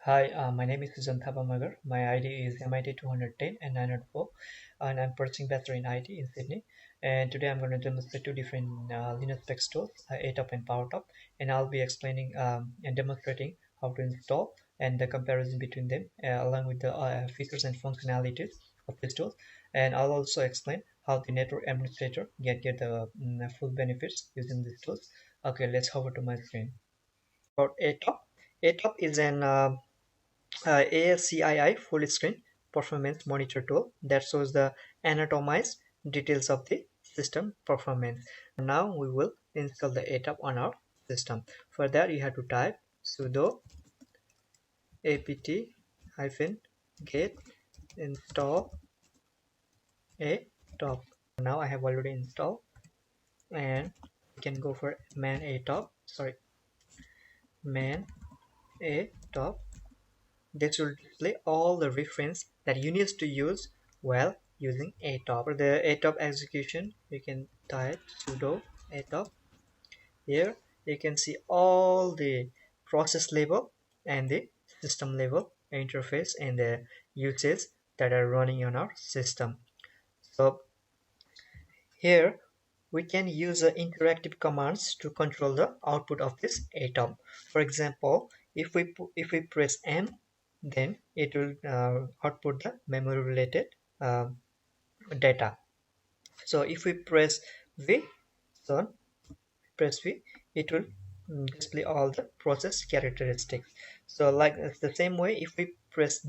Hi, my name is Sujan Thapa Magar. My ID is MIT210904, and I'm pursuing Bachelor in IT in Sydney. And today I'm going to demonstrate two different Linux spec tools, Atop and Powertop, and I'll be explaining and demonstrating how to install and the comparison between them, along with the features and functionalities of these tools. And I'll also explain how the network administrator get the full benefits using these tools. Okay, let's hover to my screen. About Atop. Atop is an ASCII full screen performance monitor tool that shows the anatomized details of the system performance. Now we will install the Atop on our system. For that you have to type sudo apt-get install Atop. Now I have already installed, and we can go for man Atop. This will display all the reference that you need to use while using Atop. For the Atop execution, you can type sudo Atop. Here you can see all the process level and the system level interface and the uses that are running on our system. So here we can use interactive commands to control the output of this Atop. For example, if we press M, then it will output the memory related uh, data. So if we press V, so press V, it will display all the process characteristics. So like the same way, if we press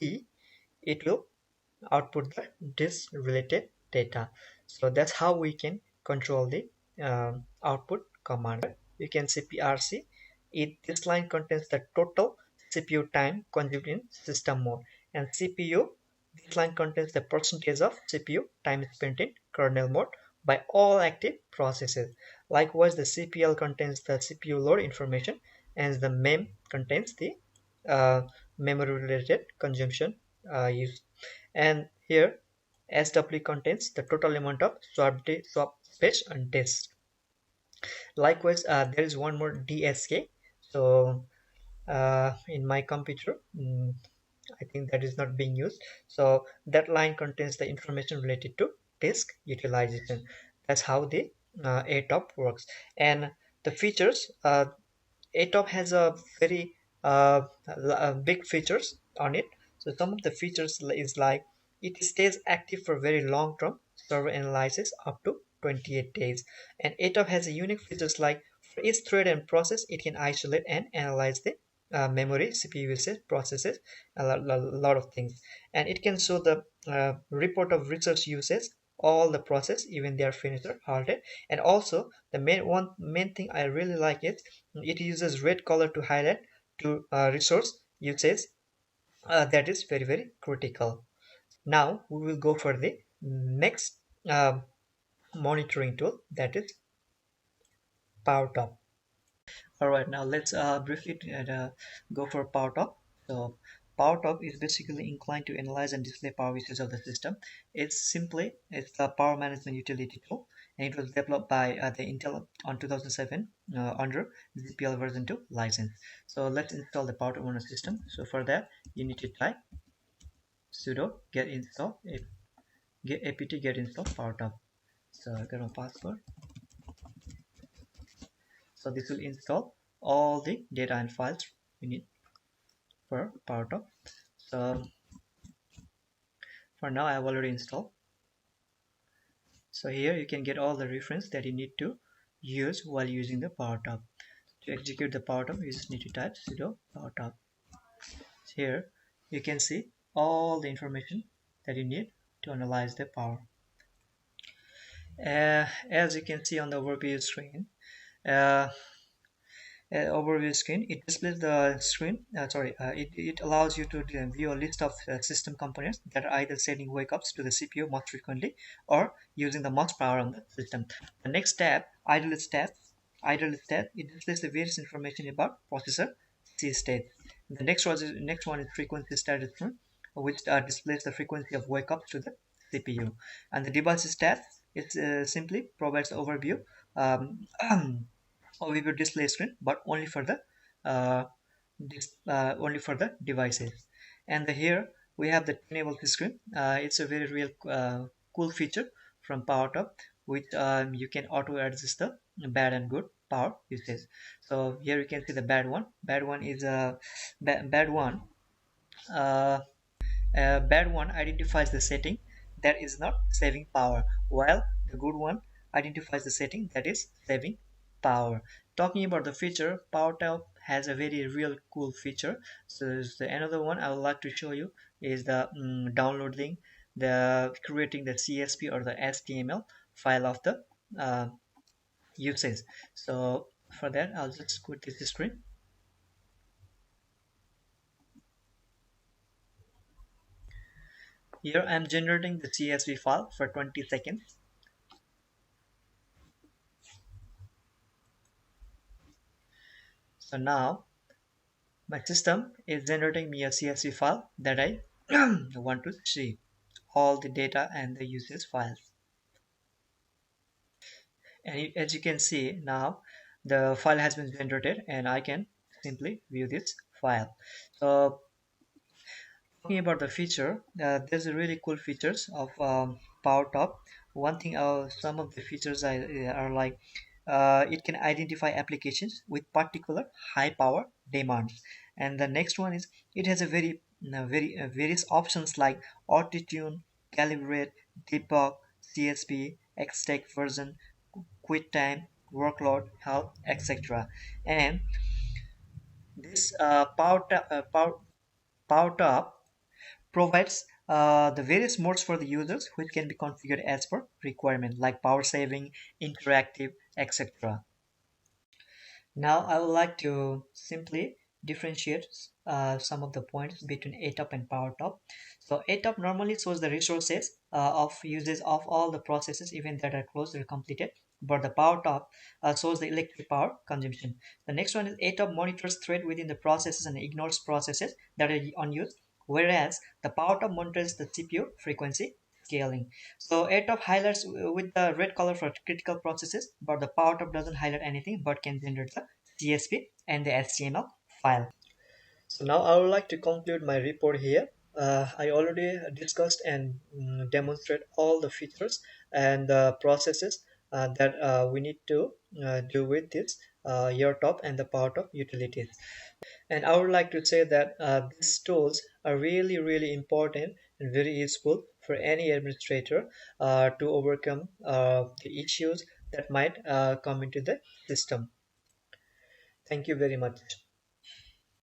D, it will output the this related data. So that's how we can control the output command. You can see PRC. This line contains the total CPU time consumed in system mode, and CPU, this line contains the percentage of CPU time spent in kernel mode by all active processes. Likewise, the CPL contains the CPU load information, and the MEM contains the uh, memory related consumption used. And here SW contains the total amount of swap space on disk. Likewise, there is one more DSK. So in my computer, I think that is not being used. So that line contains the information related to disk utilization. That's how the ATOP works. And the features, ATOP has a very big features on it. So some of the features is like it stays active for very long term server analysis up to 28 days. And ATOP has a unique features like for each thread and process, it can isolate and analyze the memory, CPU usage, processes, a lot of things. And it can show the report of research uses, all the process, even they are finished or halted. And also the main thing I really like is it uses red color to highlight to resource usage. That is very critical. Now we will go for the next monitoring tool, that is Powertop. All right, now let's briefly go for Powertop. So Powertop is basically inclined to analyze and display power usage of the system. It's the power management utility tool, and it was developed by the Intel on 2007 under ZPL version 2 license. So let's install the Powertop on a system. So for that, you need to type sudo get apt get install Powertop. So I got a password. So this will install all the data and files we need for Powertop. So for now I have already installed. So here you can get all the reference that you need to use while using the Powertop. To execute the Powertop, you just need to type sudo Powertop. Here you can see all the information that you need to analyze the power. As you can see on the overview screen, uh, overview screen, it displays the screen it allows you to view a list of system components that are either sending wake ups to the CPU most frequently or using the most power on the system. The next tab, idle stat, it displays the various information about processor C state. The next one is frequency status one, which displays the frequency of wake ups to the CPU. And the device stats, it simply provides the overview, overview display screen, but only for the uh, this only for the devices. And here we have the tunable screen. It's a very real cool feature from PowerTop, which you can auto adjust the bad and good power usage. So here you can see the bad one. Bad one is a bad one. Uh, Bad one identifies the setting that is not saving power, while the good one identifies the setting that is saving power. Talking about the feature, PowerTop has a very real cool feature. So another one I would like to show you is the downloading, the creating the CSV or the HTML file of the uh, usage. So for that, I'll just quit this screen. Here I'm generating the CSV file for 20 seconds. So now my system is generating me a CSV file that I want to see all the data and the usage files. And as you can see now, the file has been generated and I can simply view this file. So talking about the feature, there's a really cool features of PowerTop. One thing, some of the features are like it can identify applications with particular high power demands, and the next one is it has a very various options like auto tune, calibrate, debug, CSP, extract version, quit time, workload, health, etc. And this PowerTop provides the various modes for the users which can be configured as per requirement like power saving, interactive, etc. Now I would like to simply differentiate some of the points between Atop and PowerTop. So Atop normally shows the resources of uses of all the processes even that are closed or completed, but the PowerTop shows the electric power consumption. The next one is Atop monitors thread within the processes and ignores processes that are unused, whereas the PowerTop monitors the CPU frequency scaling. So AirTop highlights with the red color for critical processes, but the PowerTop doesn't highlight anything but can generate the CSV and the HTML file. So now I would like to conclude my report here. I already discussed and demonstrate all the features and the processes that we need to do with this AirTop and the PowerTop utilities. And I would like to say that these tools are really important and very useful for any administrator to overcome the issues that might come into the system. Thank you very much.